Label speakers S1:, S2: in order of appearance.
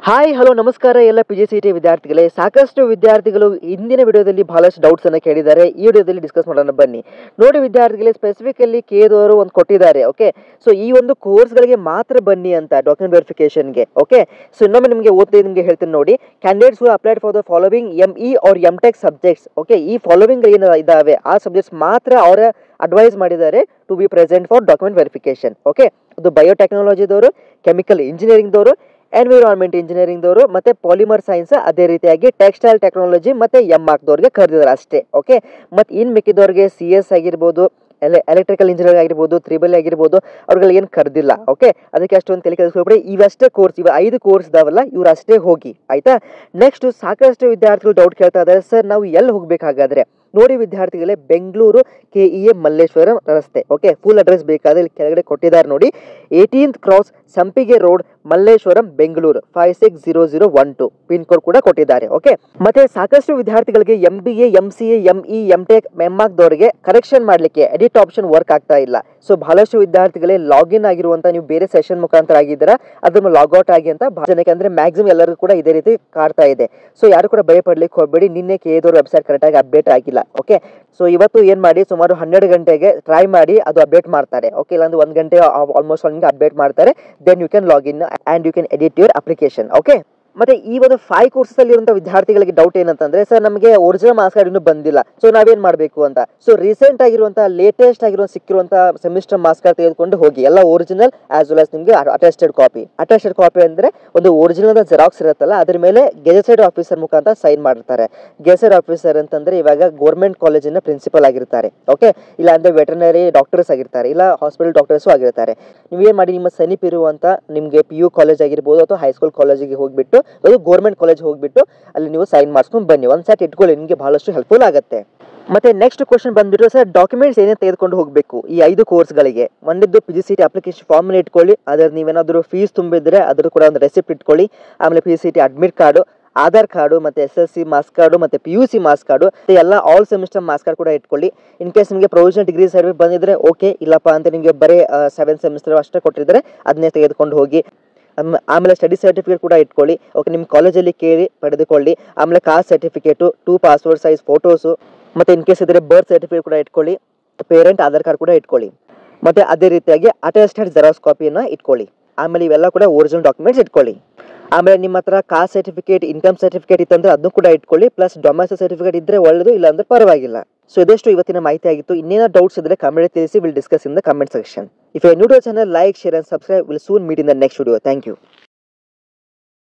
S1: Hi hello ನಮಸ್ಕಾರ ಎಲ್ಲ PGCET ವಿದ್ಯಾರ್ಥಿಗಳೇ. ಸಾಕಷ್ಟು ವಿದ್ಯಾರ್ಥಿಗಳು ಹಿಂದಿನ ವಿಡಿಯೋದಲ್ಲಿ ಬಹಳಷ್ಟು ಡೌಟ್ಸ್ ಅನ್ನು ಕೇಳಿದ್ದಾರೆ. ಈ ವಿಡಿಯೋದಲ್ಲಿ ಡಿಸ್ಕಸ್ ಮಾಡೋಣ ಬನ್ನಿ. ನೋಡಿ ವಿದ್ಯಾರ್ಥಿಗಳೇ, ಸ್ಪೆಸಿಫಿಕಲಿ ಕೇದವರು ಒಂದು ಕೊಟ್ಟಿದ್ದಾರೆ. ಓಕೆ, ಸೊ ಈ ಒಂದು ಕೋರ್ಸ್ಗಳಿಗೆ ಮಾತ್ರ ಬನ್ನಿ ಅಂತ ಡಾಕ್ಯುಮೆಂಟ್ ವೆರಿಫಿಕೇಶನ್ಗೆ. ಓಕೆ, ಸೊ ಇನ್ನೊಮ್ಮೆ ನಿಮಗೆ ನಿಮಗೆ ಹೇಳ್ತೀನಿ ನೋಡಿ. Candidates who applied for the following ME or MTech subjects. Okay, ಈ ಫಾಲೋವಿಂಗ್ ಏನು ಇದಾವೆ ಆ ಸಬ್ಜೆಕ್ಟ್ಸ್ ಮಾತ್ರ ಅವರ ಅಡ್ವೈಸ್ ಮಾಡಿದ್ದಾರೆ to be present for document verification. Okay, ಅದು ಬಯೋಟೆಕ್ನಾಲಜಿದವರು, ಕೆಮಿಕಲ್ ಇಂಜಿನಿಯರಿಂಗ್ದವರು, ಎನ್ವಿರಾನ್ಮೆಂಟ್ ಇಂಜಿನಿಯರಿಂಗ್ ದವರು ಮತ್ತೆ ಪಾಲಿಮರ್ ಸೈನ್ಸ್, ಅದೇ ರೀತಿಯಾಗಿ ಟೆಕ್ಸ್ಟೈಲ್ ಟೆಕ್ನಾಲಜಿ ಮತ್ತೆ MArch ಕರೆದಿದ್ದಾರೆ ಅಷ್ಟೇ. ಓಕೆ, ಮತ್ತೆ ಇನ್ ಮಿಕ್ಕಿದವ್ರಿಗೆ CS ಆಗಿರ್ಬೋದು, ಎಲೆಕ್ಟ್ರಿಕಲ್ ಇಂಜಿನಿಯರ್ ಆಗಿರ್ಬೋದು, ತ್ರಿಬಲ್ ಆಗಿರ್ಬೋದು, ಅವ್ರಿಗೆ ಏನು ಕರೆದಿಲ್ಲ. ಓಕೆ, ಅದಕ್ಕೆ ಅಷ್ಟೊಂದು ತಲೆ ಕೆಡಿಸ್ಕೊಬೇಡಿ. ಇವಷ್ಟೇ ಕೋರ್ಸ್, 5 ಕೋರ್ಸ್ ಇದಾವಲ್ಲ, ಇವ್ರು ಅಷ್ಟೇ ಹೋಗಿ ಆಯ್ತಾ. ನೆಕ್ಸ್ಟ್ ಸಾಕಷ್ಟು ವಿದ್ಯಾರ್ಥಿಗಳು ಡೌಟ್ ಕೇಳ್ತಾ ಇದ್ದಾರೆ, ಸರ್ ನಾವು ಎಲ್ಲಿ ಹೋಗ್ಬೇಕಾಗಾದ್ರೆ. ನೋಡಿ ವಿದ್ಯಾರ್ಥಿಗಳೇ, ಬೆಂಗಳೂರು KEA ಮಲ್ಲೇಶ್ವರಂ ರಸ್ತೆ. ಓಕೆ, ಫುಲ್ ಅಡ್ರೆಸ್ ಬೇಕಾದ್ರೆ ಇಲ್ಲಿ ಕೆಳಗಡೆ ಕೊಟ್ಟಿದ್ದಾರೆ ನೋಡಿ. 18th ಕ್ರಾಸ್ ಸಂಪಿಗೆ road, Malleshwaram, Bengaluru 560012 pin code ಕೂಡ ಕೊಟ್ಟಿದ್ದಾರೆ. ಓಕೆ, ಮತ್ತೆ ಸಾಕಷ್ಟು ವಿದ್ಯಾರ್ಥಿಗಳಿಗೆ MBA, MCA, ME, MTech, MArch ದವರಿಗೆ ಕರೆಕ್ಷನ್ ಮಾಡಲಿಕ್ಕೆ ಎಡಿಟ್ ಆಪ್ಷನ್ ವರ್ಕ್ ಆಗ್ತಾ ಇಲ್ಲ. ಸೊ ಬಹಳಷ್ಟು ವಿದ್ಯಾರ್ಥಿಗಳೇ ಲಾಗಿನ್ ಆಗಿರುವಂತ, ನೀವು ಬೇರೆ ಸೆಷನ್ ಮುಖಾಂತರ ಆಗಿದ್ದೀರಾ, ಅದನ್ನು ಲಾಗೌಟ್ ಆಗಿ ಅಂತ ಜನಕ್ಕೆ, ಅಂದ್ರೆ ಮ್ಯಾಕ್ಸಿಮಮ್ ಎಲ್ಲರಿಗೂ ಕೂಡ ಇದೇ ರೀತಿ ಕಾಡ್ತಾ ಇದೆ. ಸೊ ಯಾರು ಕೂಡ ಭಯ ಪಡ್ಲಿಕ್ಕೆ ಹೋಗಬೇಡಿ. ನಿನ್ನೆ KEದವ್ರ ವೆಬ್ಸೈಟ್ ಕರೆಕ್ಟ್ ಆಗಿ ಅಪ್ಡೇಟ್ ಆಗಿಲ್ಲ. ಓಕೆ, ಸೊ ಇವತ್ತು ಏನ್ ಮಾಡಿ, ಸುಮಾರು 12 ಗಂಟೆಗೆ ಟ್ರೈ ಮಾಡಿ ಅದು ಅಪ್ಡೇಟ್ ಮಾಡ್ತಾರೆ. ಓಕೆ, ಇಲ್ಲಾಂದ್ರೆ 1 ಗಂಟೆ ಆಲ್ಮೋಸ್ಟ್ ನಿಮಗೆ ಅಪ್ಡೇಟ್ ಮಾಡ್ತಾರೆ. Then you can login and you can edit your application. Okay, ಮತ್ತೆ ಈ ಒಂದು 5 ಕೋರ್ಸಸ್ ಅಲ್ಲಿ ಇರುವಂತಹ ವಿದ್ಯಾರ್ಥಿಗಳಿಗೆ ಡೌಟ್ ಏನಂತಂದ್ರೆ, ಸರ್ ನಮಗೆ ಒರಿಜಿನಲ್ ಮಾರ್ಕ್ಸ್ ಕಾರ್ಡ್ ಇನ್ನೂ ಬಂದಿಲ್ಲ, ಸೊ ನಾವೇನ್ ಮಾಡಬೇಕು ಅಂತ. ಸೊ ರೀಸೆಂಟ್ ಆಗಿರುವಂತಹ ಲೇಟೆಸ್ಟ್ ಆಗಿರುವ ಸಿಕ್ಕಿರುವಂತಹ ಸೆಮಿಸ್ಟರ್ ಮಾರ್ಕ್ಸ್ ಕಾರ್ಡ್ ತೆಗೆದುಕೊಂಡು ಹೋಗಿ, ಎಲ್ಲ ಒರಿಜಿನಲ್ ಆಸ್ ವೆಲ್ ಆಸ್ ನಿಮಗೆ ಅಟೆಸ್ಟೆಡ್ ಕಾಪಿ ಅಂದ್ರೆ ಒಂದು ಒರಿಜಿನಲ್ ಜೆರಾಕ್ಸ್ ಇರುತ್ತಲ್ಲ, ಅದ್ರ ಮೇಲೆ ಗೆಜೆಟೆಡ್ ಆಫೀಸರ್ ಮುಖಾಂತರ ಸೈನ್ ಮಾಡಿರ್ತಾರೆ. ಗೆಜೆಟೆಡ್ ಆಫೀಸರ್ ಅಂತಂದ್ರೆ ಇವಾಗ ಗೌರ್ಮೆಂಟ್ ಕಾಲೇಜಿನ ಪ್ರಿನ್ಸಿಪಲ್ ಆಗಿರ್ತಾರೆ. ಓಕೆ, ಇಲ್ಲ ಅಂದ್ರೆ ವೆಟರ್ನರಿ ಡಾಕ್ಟರ್ಸ್ ಆಗಿರ್ತಾರೆ, ಇಲ್ಲ ಹಾಸ್ಪಿಟಲ್ ಡಾಕ್ಟರ್ಸ್ ಆಗಿರ್ತಾರೆ. ನೀವೇನ್ ಮಾಡಿ, ನಿಮ್ಮ ಸಮೀಪ ಇರುವಂತ ನಿಮ್ಗೆ PU ಕಾಲೇಜ್ ಆಗಿರ್ಬೋದು ಅಥವಾ ಹೈಸ್ಕೂಲ್ ಕಾಲೇಜಿಗೆ ಹೋಗ್ಬಿಟ್ಟು, ಅದು ಗೌರ್ಮೆಂಟ್ ಕಾಲೇಜ್ ಹೋಗ್ಬಿಟ್ಟು ಅಲ್ಲಿ ನೀವು ಸೈನ್ ಮಾಡಿಸ್ಕೊಂಡು ಬನ್ನಿ. ಒಂದ್ ಸೆಟ್ ಇಟ್ಕೊಳ್ಳಿ, ನಿಮಗೆ ಬಹಳಷ್ಟು ಹೆಲ್ಪ್ಫುಲ್ ಆಗುತ್ತೆ. ಮತ್ತೆ ನೆಕ್ಸ್ಟ್ ಕ್ವಶನ್ ಬಂದ್ಬಿಟ್ಟು, ಸರ್ ಡಾಕ್ಯುಮೆಂಟ್ಸ್ ಏನೇ ತೆಗೆದುಕೊಂಡು ಹೋಗಬೇಕು ಈ 5 ಕೋರ್ಸ್ಗಳಿಗೆ. ಒಂದಿದ್ದು PGCET ಅಪ್ಲಿಕೇಶನ್ ಫಾರ್ಮ್ ಇಟ್ಕೊಳ್ಳಿ, ಅದ್ರ ನೀವೇನಾದ್ರೂ ಫೀಸ್ ತುಂಬಿದ್ರೆ ಅದ್ರ ಕೂಡ ಒಂದು ರೆಸಿಪ್ಟ್ ಇಟ್ಕೊಳ್ಳಿ. ಆಮೇಲೆ PGCET admit card, Aadhaar card, ಮತ್ತೆ SSC ಮಾರ್ಕ್ಸ್ ಕಾರ್ಡು, ಮತ್ತೆ PUC ಮಾರ್ಕ್ಸ್ ಕಾರ್ಡು, ಎಲ್ಲ ಆಲ್ ಸೆಮಿಸ್ಟರ್ ಮಾರ್ಕ್ಸ್ ಕಾರ್ಡ್ ಕೂಡ ಇಟ್ಕೊಳ್ಳಿ. ಇನ್ ಕೇಸ್ ನಿಮಗೆ ಪ್ರೊವಿಷನಲ್ ಡಿಗ್ರಿ ಸರ್ಟಿಫಿಕೇಟ್ ಬಂದಿದ್ರೆ ಓಕೆ, ಇಲ್ಲಪ್ಪ ಅಂತ ನಿಮಗೆ ಬರೀ 7 ಸೆಮಿಸ್ಟರ್ ಅಷ್ಟೇ ಕೊಟ್ಟಿದ್ರೆ ಅದನ್ನೇ ತೆಗೆದುಕೊಂಡು ಹೋಗಿ. ಆಮೇಲೆ ಸ್ಟಡಿ ಸರ್ಟಿಫಿಕೇಟ್ ಕೂಡ ಇಟ್ಕೊಳ್ಳಿ. ಓಕೆ, ನಿಮ್ಮ ಕಾಲೇಜಲ್ಲಿ ಕೇಳಿ ಪಡೆದುಕೊಳ್ಳಿ. ಆಮೇಲೆ cost certificate, 2 passport size photos, ಮತ್ತೆ ಇನ್ ಕೇಸ್ ಇದ್ರೆ ಬರ್ತ್ ಸರ್ಟಿಫಿಕೇಟ್ ಕೂಡ ಇಟ್ಕೊಳ್ಳಿ. ಪೇರೆಂಟ್ ಆಧಾರ್ ಕಾರ್ಡ್ ಕೂಡ ಇಟ್ಕೊಳ್ಳಿ. ಮತ್ತೆ ಅದೇ ರೀತಿಯಾಗಿ ಅಟೆಸ್ಟೆಡ್ ಜೆರಾಕ್ಸ್ ಕಾಪಿಯನ್ನು ಇಟ್ಕೊಳ್ಳಿ. ಆಮೇಲೆ ಇವೆಲ್ಲ ಕೂಡ ಒರಿಜಿನಲ್ ಡಾಕ್ಯುಮೆಂಟ್ಸ್ ಇಟ್ಕೊಳ್ಳಿ. ಆಮೇಲೆ ನಿಮ್ಮ ಹತ್ರ ಕಾಸ್ಟ್ ಸರ್ಟಿಫಿಕೇಟ್, ಇನ್ಕಮ್ ಸರ್ಟಿಫಿಕೇಟ್ ಇತ್ತಂದ್ರೆ ಅದನ್ನು ಕೂಡ ಇಟ್ಕೊಳ್ಳಿ. ಪ್ಲಸ್ ಡೊಮೆಸ್ಟಿಕ್ ಸರ್ಟಿಫಿಕೇಟ್ ಇದ್ರೆ ಒಳ್ಳೆಯದು, ಇಲ್ಲ ಅಂದ್ರೆ ಪರವಾಗಿಲ್ಲ. ಸೊ ಇದಷ್ಟು ಇವತ್ತಿನ ಮಾಹಿತಿ ಆಗಿತ್ತು. ಇನ್ನೇನೋ ಡೌಟ್ಸ್ ಇದ್ರೆ ಕಮೆಂಟ್ ತಿಳಿಸಿ. Will discuss in the comment section. If you are new to the channel, like, share and subscribe. Will soon meet in the next video. Thank you.